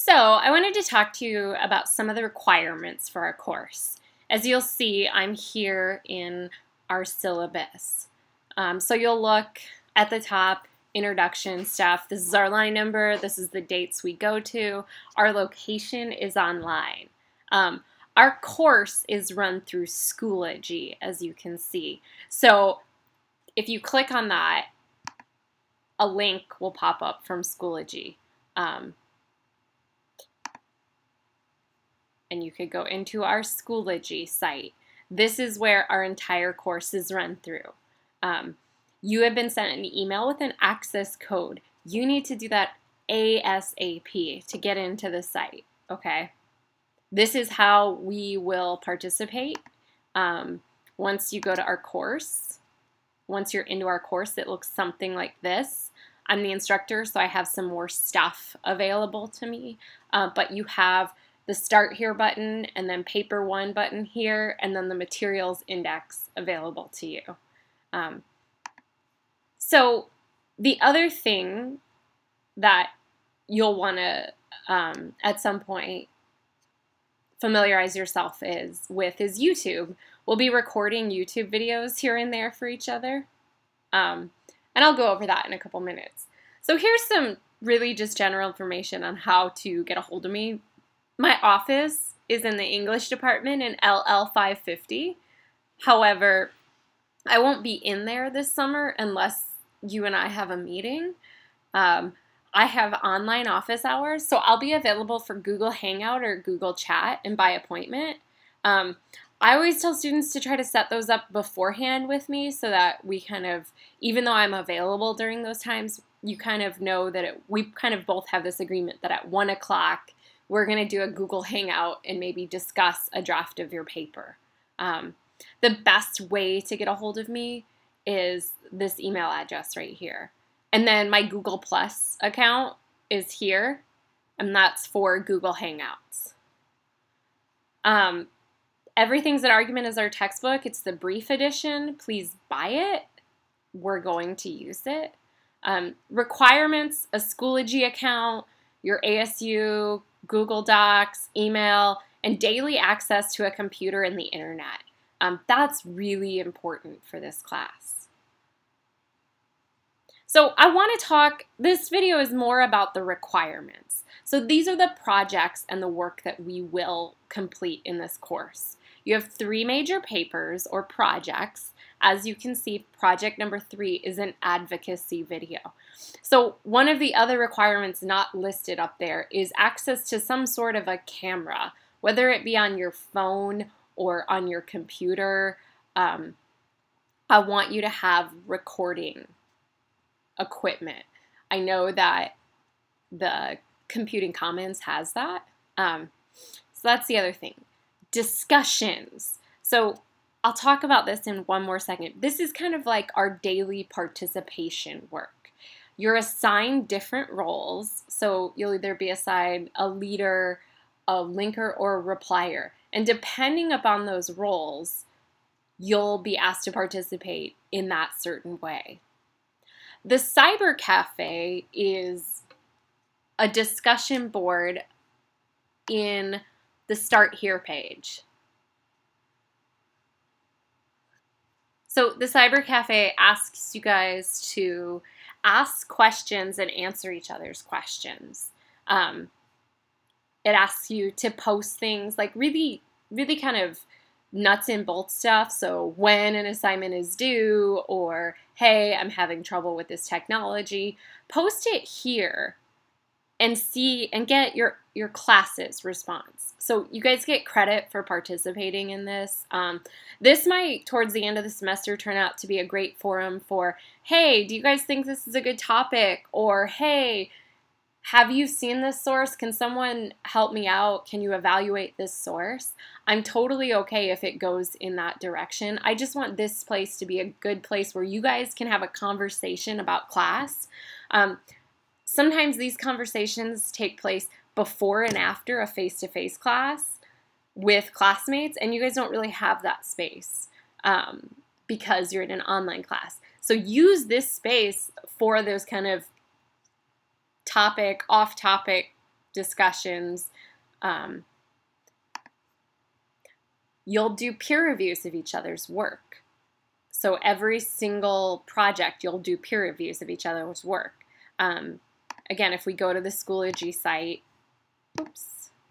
So I wanted to talk to you about some of the requirements for our course. As you'll see, I'm here in our syllabus. So you'll look at the top, introduction stuff. This is our line number. This is the dates we go to. Our location is online. Our course is run through Schoology, as you can see. So if you click on that, a link will pop up from Schoology. And you could go into our Schoology site. This is where our entire course is run through. You have been sent an email with an access code. You need to do that ASAP to get into the site, okay? This is how we will participate. Once you go to our course, once you're into our course, it looks something like this. I'm the instructor, so I have some more stuff available to me, but you have the Start Here button, and then Paper 1 button here, and then the Materials Index available to you. So the other thing that you'll want to, at some point, familiarize yourself with is YouTube. We'll be recording YouTube videos here and there for each other, and I'll go over that in a couple minutes. So here's some really just general information on how to get a hold of me. My office is in the English department in LL 550. However, I won't be in there this summer unless you and I have a meeting. I have online office hours, so I'll be available for Google Hangout or Google Chat and by appointment. I always tell students to try to set those up beforehand with me so that we kind of, even though I'm available during those times, you kind of know that we kind of both have this agreement that at 1 o'clock, we're going to do a Google Hangout and maybe discuss a draft of your paper. The best way to get a hold of me is this email address right here. And then my Google Plus account is here, and that's for Google Hangouts. Everything's an Argument is our textbook. It's the brief edition. Please buy it. We're going to use it. Requirements, a Schoology account, your ASU, Google Docs, email, and daily access to a computer and the internet. That's really important for this class. So I want to talk, this video is more about the requirements. So these are the projects and the work that we will complete in this course. You have 3 major papers or projects. As you can see, project number 3 is an advocacy video. So one of the other requirements not listed up there is access to some sort of a camera, whether it be on your phone or on your computer. I want you to have recording equipment. I know that the Computing Commons has that. So that's the other thing. Discussions. So I'll talk about this in one more second. This is kind of like our daily participation work. You're assigned different roles. So you'll either be assigned a leader, a linker, or a replier. And depending upon those roles, you'll be asked to participate in that certain way. The Cyber Cafe is a discussion board in the Start Here page. So the Cyber Cafe asks you guys to ask questions and answer each other's questions. It asks you to post things like really, really kind of nuts and bolts stuff. So when an assignment is due, or hey, I'm having trouble with this technology, post it here and see and get your class's response. So you guys get credit for participating in this. This might, towards the end of the semester, turn out to be a great forum for, hey, do you guys think this is a good topic? Or, hey, have you seen this source? Can someone help me out? Can you evaluate this source? I'm totally okay if it goes in that direction. I just want this place to be a good place where you guys can have a conversation about class. Sometimes these conversations take place before and after a face-to-face class with classmates, and you guys don't really have that space because you're in an online class. So use this space for those kind of off-topic discussions. You'll do peer reviews of each other's work. So every single project, you'll do peer reviews of each other's work. Again, if we go to the Schoology site,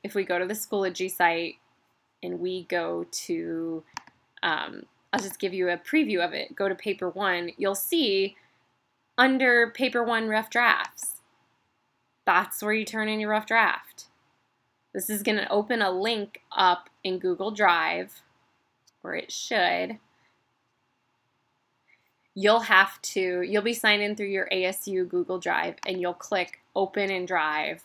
if we go to the Schoology site and we go to, I'll just give you a preview of it. Go to paper 1, you'll see under paper 1 rough drafts, that's where you turn in your rough draft. This is going to open a link up in Google Drive, or it should. You'll be signed in through your ASU Google Drive, and you'll click Open in Drive.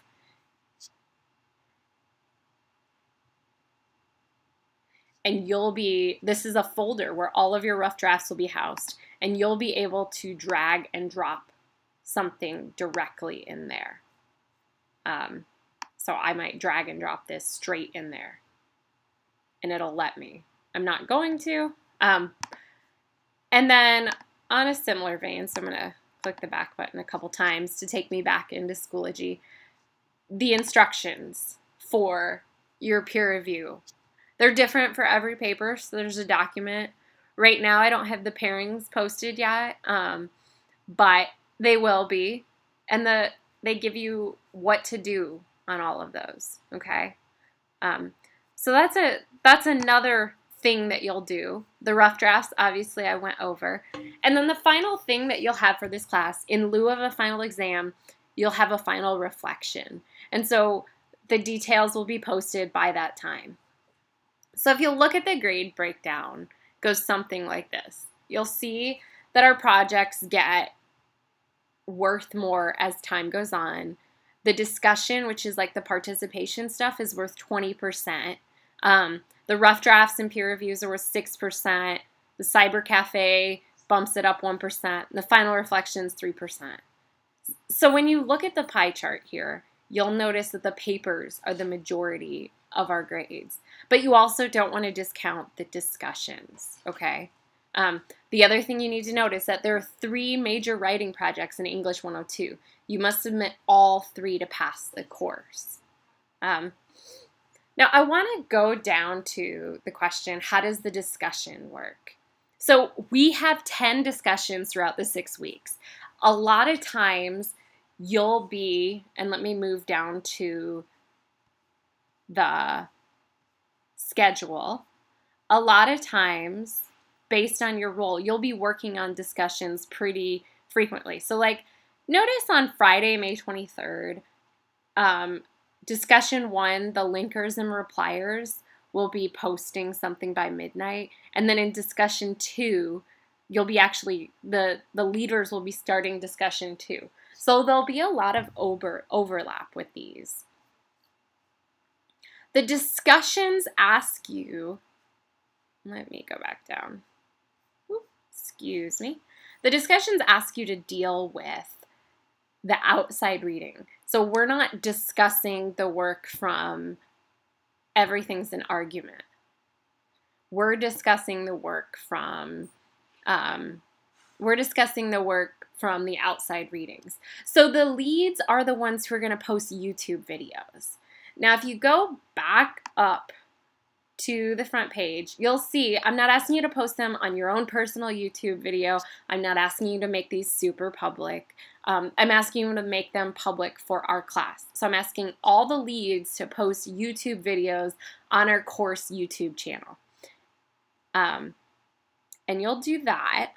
And this is a folder where all of your rough drafts will be housed, and you'll be able to drag and drop something directly in there. So I might drag and drop this straight in there, and it'll let me. I'm not going to. And then on a similar vein, so I'm going to click the back button a couple times to take me back into Schoology, the instructions for your peer review. They're different for every paper, so there's a document. Right now I don't have the pairings posted yet, but they will be. And they give you what to do on all of those, okay? So that's another thing that you'll do. The rough drafts, obviously, I went over. And then the final thing that you'll have for this class, in lieu of a final exam, you'll have a final reflection. And so the details will be posted by that time. So if you look at the grade breakdown, it goes something like this. You'll see that our projects get worth more as time goes on. The discussion, which is like the participation stuff, is worth 20%. The rough drafts and peer reviews are worth 6%. The cyber cafe bumps it up 1%. And the final reflections 3%. So when you look at the pie chart here, you'll notice that the papers are the majority of our grades. But you also don't want to discount the discussions, okay? The other thing you need to notice that there are 3 major writing projects in English 102. You must submit all 3 to pass the course. Now, I want to go down to the question, how does the discussion work? So we have 10 discussions throughout the 6 weeks. A lot of times you'll be, and let me move down to the schedule. A lot of times, based on your role, you'll be working on discussions pretty frequently. So like, notice on Friday, May 23rd, discussion 1, the linkers and repliers will be posting something by midnight. And then in discussion 2, you'll be the leaders will be starting discussion 2. So there'll be a lot of overlap with these. The discussions ask you, let me go back down. Excuse me. The discussions ask you to deal with the outside reading. So we're not discussing the work from Everything's an Argument. We're discussing the work from the outside readings. So the leads are the ones who are going to post YouTube videos. Now, if you go back up to the front page, you'll see I'm not asking you to post them on your own personal YouTube video. I'm not asking you to make these super public. I'm asking you to make them public for our class. So I'm asking all the leads to post YouTube videos on our course YouTube channel. And you'll do that.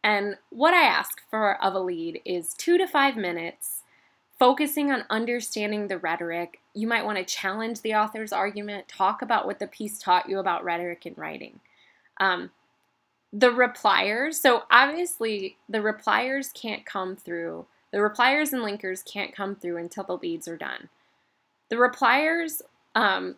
And what I ask for of a lead is 2 to 5 minutes focusing on understanding the rhetoric. You might want to challenge the author's argument, talk about what the piece taught you about rhetoric and writing. The repliers, so obviously the repliers can't come through. The repliers and linkers can't come through until the leads are done. The repliers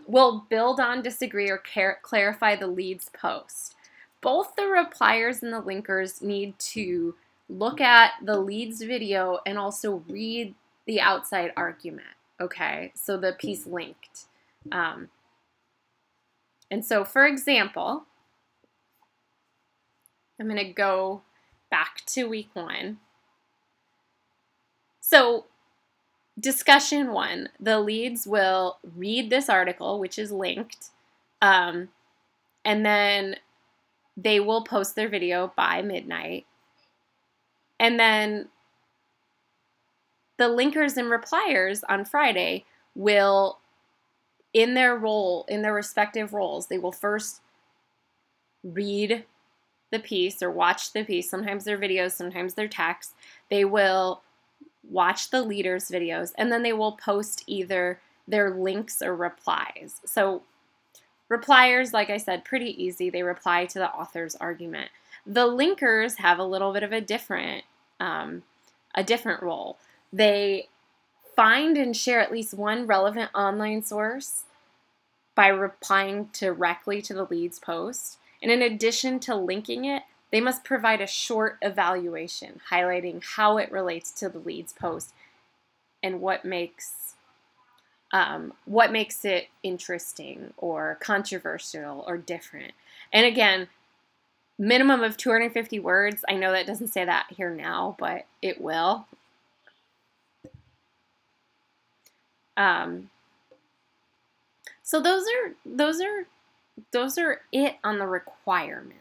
will build on, disagree, or clarify the lead's post. Both the repliers and the linkers need to look at the lead's video and also read the outside argument, okay? So the piece linked. And so, for example, I'm going to go back to week 1. So discussion one, the leads will read this article, which is linked, and then they will post their video by midnight. And then the linkers and repliers on Friday will, in their respective roles, they will first read the piece or watch the piece. Sometimes they're videos, sometimes they're text. They will watch the leaders' videos, and then they will post either their links or replies. So repliers, like I said, pretty easy. They reply to the author's argument. The linkers have a little bit of a different role. They find and share at least one relevant online source by replying directly to the lead's post. And in addition to linking it, they must provide a short evaluation highlighting how it relates to the lead's post and what makes it interesting or controversial or different. And again, minimum of 250 words. I know that doesn't say that here now, but it will. So those are it on the requirements.